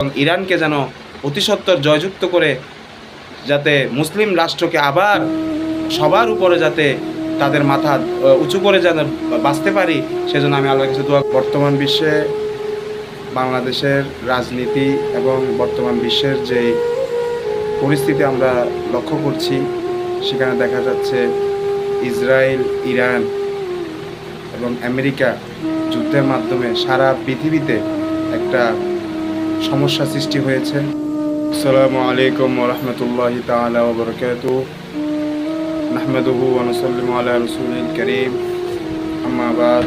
ইরানকে যেন অতিসত্বর জয়যুক্ত করে যাতে মুসলিম রাষ্ট্রকে আবার সবার উপরে যাতে তাদের মাথা উঁচু করে যেন বাঁচতে পারি, সেজন্য আমি আল্লাহর কাছে দোয়া। বর্তমান বিশ্বে বাংলাদেশের রাজনীতি এবং বর্তমান বিশ্বের যে পরিস্থিতি আমরা লক্ষ্য করছি, সেখানে দেখা যাচ্ছে ইসরায়েল, ইরান এবং আমেরিকা যুদ্ধের মাধ্যমে সারা পৃথিবীতে একটা সমস্যা সৃষ্টি হয়েছে। আসসালামু আলাইকুম ওয়া রাহমাতুল্লাহি তাআলা ওয়া বারাকাতুহু। নাহমাদুহু ওয়া নুসাল্লিমু আলা রাসূলিল কারীম। আম্মা বাদ।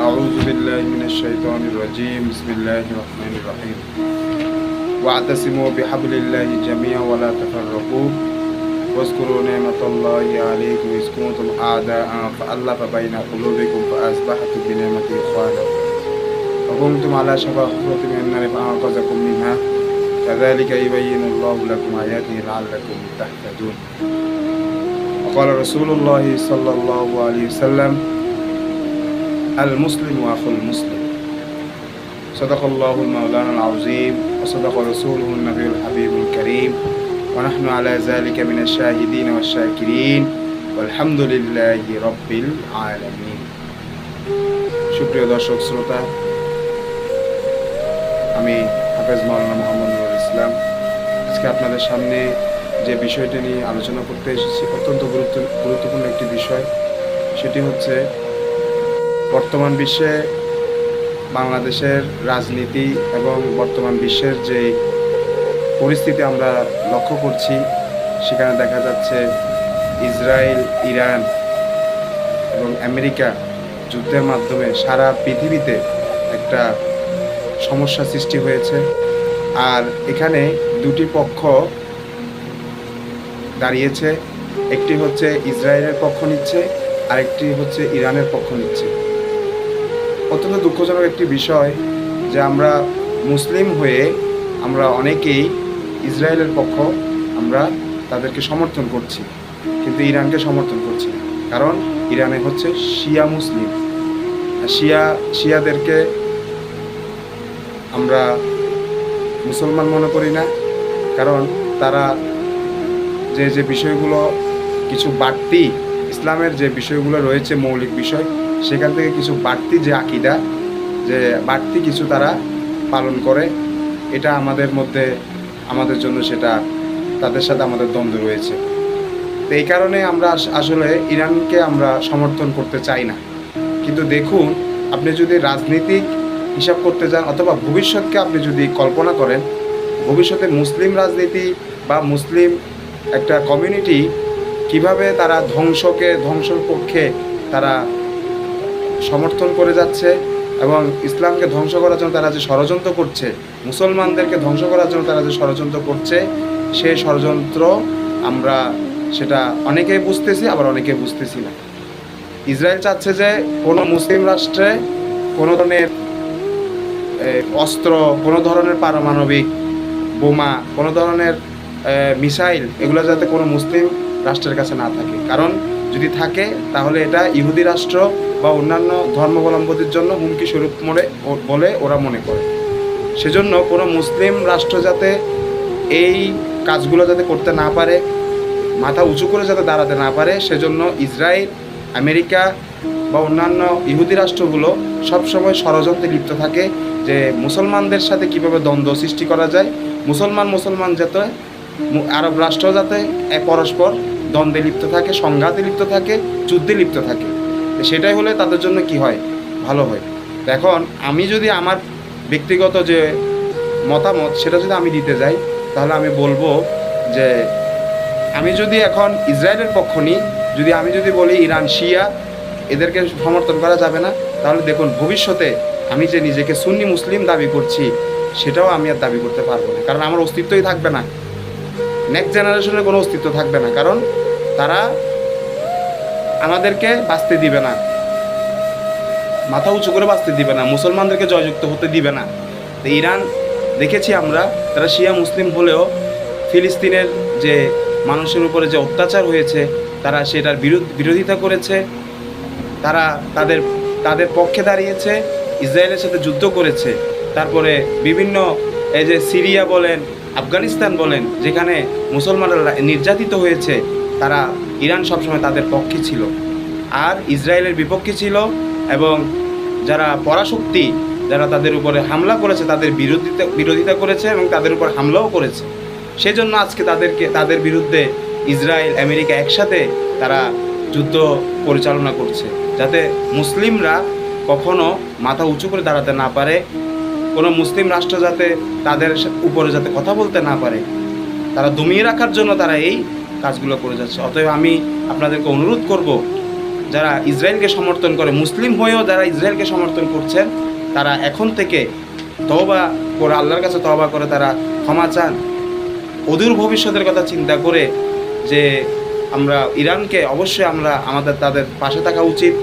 আউযু বিল্লাহি মিনাশ শাইতানির রাজীম। বিসমিল্লাহির রাহমানির রাহিম। ওয়া'তাসিমু বিহাবলিল্লাহি জামিআন ওয়া লা তাফাররাকু ওয়াজকুরু নি'মাতাল্লাহি আলাইকুম ইয কুনতুম আ'দাআন ফাআল্লাফা বাইনা কুলুবিকুম ফাআসবাহতুম বিনি'মাতিহি ইখওয়ানা ওয়া কুনতুম আলা শাফা হুফরাতিন মিনান নারি ফাআনকাযাকুম মিনহা কাযালিকা ইউবাইয়িনুল্লাহু লাকুম আয়াতিহি লা'আল্লাকুম তাহতাদুন। وقال رسول الله صلى الله عليه وسلم المسلم أخو المسلم صدق الله المولانا العظيم وصدق رسوله النبي الحبيب الكريم ونحن على ذلك من الشاهدين والشاكرين والحمد لله رب العالمين। সুপ্রিয় দর্শক শ্রোতা, আমি হাফেজ মাওলানা মোহাম্মদ নুরুল ইসলাম আজকে আপনাদের সামনে যে বিষয়টি নিয়ে আলোচনা করতে এসেছি অত্যন্ত গুরুত্বপূর্ণ একটি বিষয়। সেটি হচ্ছে বর্তমান বিশ্বে বাংলাদেশের রাজনীতি এবং বর্তমান বিশ্বের যে পরিস্থিতি আমরা লক্ষ্য করছি, সেখানে দেখা যাচ্ছে ইসরায়েল, ইরান এবং আমেরিকা যুদ্ধের মাধ্যমে সারা পৃথিবীতে একটা সমস্যা সৃষ্টি হয়েছে। আর এখানে দুটি পক্ষ দাঁড়িয়েছে, একটি হচ্ছে ইসরায়েলের পক্ষ নিচ্ছে, আরেকটি হচ্ছে ইরানের পক্ষ নিচ্ছে। অত্যন্ত দুঃখজনক একটি বিষয় যে আমরা মুসলিম হয়ে আমরা অনেকেই ইসরায়েলের পক্ষ আমরা তাদেরকে সমর্থন করছি, কিন্তু ইরানকে সমর্থন করছি না। কারণ ইরানে হচ্ছে শিয়া মুসলিম, শিয়াদেরকে আমরা মুসলমান মনে করি না। কারণ তারা যে বিষয়গুলো কিছু বাড়তি ইসলামের যে বিষয়গুলো রয়েছে মৌলিক বিষয়, সেখান থেকে কিছু বাড়তি যে আকীদা, যে বাড়তি কিছু তারা পালন করে, এটা আমাদের জন্য সেটা তাদের সাথে আমাদের দ্বন্দ্ব রয়েছে। তো এই কারণে আমরা আসলে ইরানকে আমরা সমর্থন করতে চাই না। কিন্তু দেখুন, আপনি যদি রাজনীতিক হিসাব করতে যান অথবা ভবিষ্যৎকে আপনি যদি কল্পনা করেন, ভবিষ্যতে মুসলিম রাজনীতি বা মুসলিম একটা কমিউনিটি কিভাবে তারা ধ্বংসর পক্ষে তারা সমর্থন করে যাচ্ছে এবং ইসলামকে ধ্বংস করার জন্য তারা যে ষড়যন্ত্র করছে, মুসলমানদেরকে ধ্বংস করার জন্য তারা যে ষড়যন্ত্র করছে, সেই ষড়যন্ত্র আমরা সেটা অনেকেই বুঝতেছি, আবার অনেকেই বুঝতেছি না। ইসরায়েল চাচ্ছে যে কোনো মুসলিম রাষ্ট্রে কোনো ধরনের অস্ত্র, কোনো ধরনের পারমাণবিক বোমা, কোনো ধরনের মিসাইল, এগুলো যাতে কোনো মুসলিম রাষ্ট্রের কাছে না থাকে। কারণ যদি থাকে তাহলে এটা ইহুদি রাষ্ট্র বা অন্যান্য ধর্মাবলম্বীদের জন্য হুমকি স্বরূপ বলে ওরা মনে করে। সেজন্য কোনো মুসলিম রাষ্ট্র যাতে এই কাজগুলো যাতে করতে না পারে, মাথা উঁচু করে যাতে দাঁড়াতে না পারে, সেজন্য ইসরায়েল, আমেরিকা বা অন্যান্য ইহুদি রাষ্ট্রগুলো সবসময় ষড়যন্ত্রে লিপ্ত থাকে যে মুসলমানদের সাথে কীভাবে দ্বন্দ্ব সৃষ্টি করা যায়, মুসলমান যাতে আরব রাষ্ট্র যাতে পরস্পর দ্বন্দ্বে লিপ্ত থাকে, সংঘাতে লিপ্ত থাকে, যুদ্ধে লিপ্ত থাকে। সেটাই হলে তাদের জন্য কি হয়, ভালো হয়। এখন আমি যদি আমার ব্যক্তিগত যে মতামত সেটা যদি আমি দিতে যাই, তাহলে আমি বলবো যে আমি যদি এখন ইসরায়েলের পক্ষ নিই, আমি যদি বলি ইরান শিয়া, এদেরকে সমর্থন করা যাবে না, তাহলে দেখুন ভবিষ্যতে আমি যে নিজেকে সুন্নি মুসলিম দাবি করছি সেটাও আমি আর দাবি করতে পারবো না। কারণ আমার অস্তিত্বই থাকবে না, নেক্সট জেনারেশনের কোনো অস্তিত্ব থাকবে না। কারণ তারা আমাদেরকে বাঁচতে দিবে না, মাথা উঁচু করে বাঁচতে দিবে না, মুসলমানদেরকে জয়যুক্ত হতে দিবে না। তো ইরান দেখেছি আমরা, তারা শিয়া মুসলিম হলেও ফিলিস্তিনের যে মানুষের উপরে যে অত্যাচার হয়েছে তারা সেটার বিরোধিতা করেছে, তারা তাদের পক্ষে দাঁড়িয়েছে, ইসরায়েলের সাথে যুদ্ধ করেছে, তারপরে বিভিন্ন এই যে সিরিয়া বলেন, আফগানিস্তান বলেন, যেখানে মুসলমানরা নির্যাতিত হয়েছে, তারা ইরান সবসময় তাদের পক্ষে ছিল আর ইসরায়েলের বিপক্ষে ছিল। এবং যারা পরাশক্তি, যারা তাদের উপরে হামলা করেছে, তাদের বিরোধিতা করেছে এবং তাদের উপর হামলাও করেছে। সেজন্য আজকে তাদের বিরুদ্ধে ইসরায়েল আমেরিকা একসাথে তারা যুদ্ধ পরিচালনা করছে, যাতে মুসলিমরা কখনো মাথা উঁচু করে দাঁড়াতে না পারে, কোনো মুসলিম রাষ্ট্র যাতে তাদের উপরে যাতে কথা বলতে না পারে, তারা দমিয়ে রাখার জন্য তারা এই কাজগুলো করে যাচ্ছে। অতএব আমি আপনাদেরকে অনুরোধ করব, যারা ইসরায়েলকে সমর্থন করে, মুসলিম হয়েও যারা ইসরায়েলকে সমর্থন করছেন, তারা এখন থেকে তওবা করে, আল্লাহর কাছে তওবা করে তারা ক্ষমা চান, অদূর ভবিষ্যতের কথা চিন্তা করে যে আমরা ইরানকে অবশ্যই তাদের পাশে থাকা উচিত।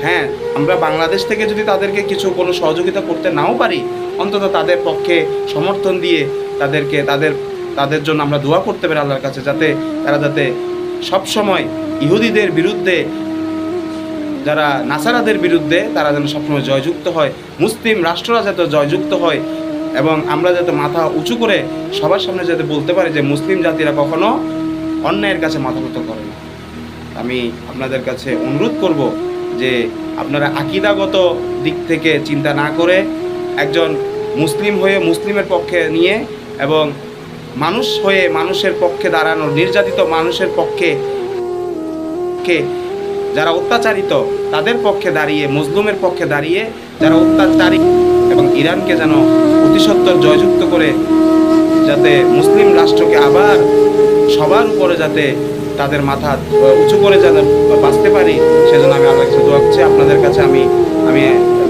হ্যাঁ, আমরা বাংলাদেশ থেকে যদি তাদেরকে কোনো সহযোগিতা করতে নাও পারি, অন্তত তাদের পক্ষে সমর্থন দিয়ে তাদের জন্য আমরা দোয়া করতে পারি আল্লাহর কাছে, যাতে সবসময় ইহুদিদের বিরুদ্ধে, যারা নাসারাদের বিরুদ্ধে, তারা যেন সবসময় জয়যুক্ত হয়, মুসলিম রাষ্ট্ররা যাতে জয়যুক্ত হয়, এবং আমরা যাতে মাথা উঁচু করে সবার সামনে যাতে বলতে পারি যে মুসলিম জাতিরা কখনো অন্যায়ের কাছে মাথা নত করে না। আমি আপনাদের কাছে অনুরোধ করব যে আপনারা আকীদাগত দিক থেকে চিন্তা না করে একজন মুসলিম হয়ে মুসলিমের পক্ষে নিয়ে, এবং মানুষ হয়ে মানুষের পক্ষে দাঁড়ানোর, নির্যাতিত মানুষের পক্ষে, যারা অত্যাচারিত তাদের পক্ষে দাঁড়িয়ে, মজলুমের পক্ষে দাঁড়িয়ে, যারা অত্যাচারী, এবং ইরানকে যেন অতিসত্বর জয়যুক্ত করে যাতে মুসলিম রাষ্ট্রকে আবার সবার উপরে যাতে তাদের মাথা উঁচু করে যেন বাঁচতে পারি, সেজন্য আমি আল্লাহর কাছে দোয়া করছি। আপনাদের কাছে আমি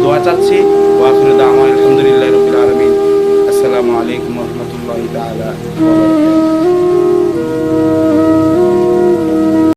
দোয়া চাচ্ছি। ওয়া আখিরু দাওয়ানা আলহামদুলিল্লাহি রাব্বিল আলামিন। আসসালামু আলাইকুম ওয়া রাহমাতুল্লাহি তাআলা ওয়া বারাকাতুহু।